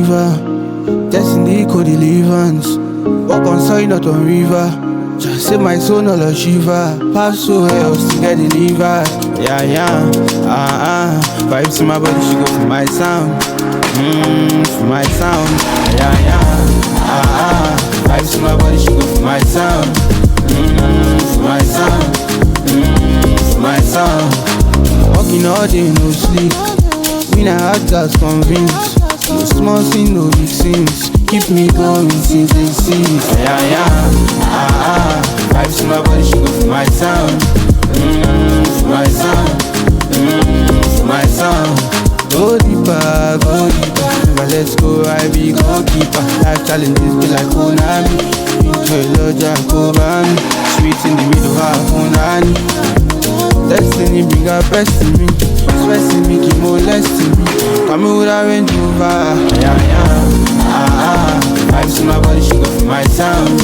believer. Destiny co-deliverance. Walk on soil, not on river. Just say my soul, not a shiva. Pass so else to get delivered. Yeah, yeah, vibes in my body, she go for my sound. For my sound. Yeah, yeah, vibes in my body, she go for my sound. For my sound. For my sound. Walking all day, no sleep. When I had gas convinced. No small thing, no big sins. Keep me going since they see. Yeah, yeah, vibes in my body, she go for my sound. For my sound. For my sound. Go deeper, go deeper. But let's go, I be goalkeeper. Life challenges be like Konami. Enjoy Loja, Kobani. Sweet in the middle, half Konani. Destiny bring her best in me. Stressing me, keep molesting me. Come with a Range Rover. Yeah, yeah, vibes in my body, she go for my sound.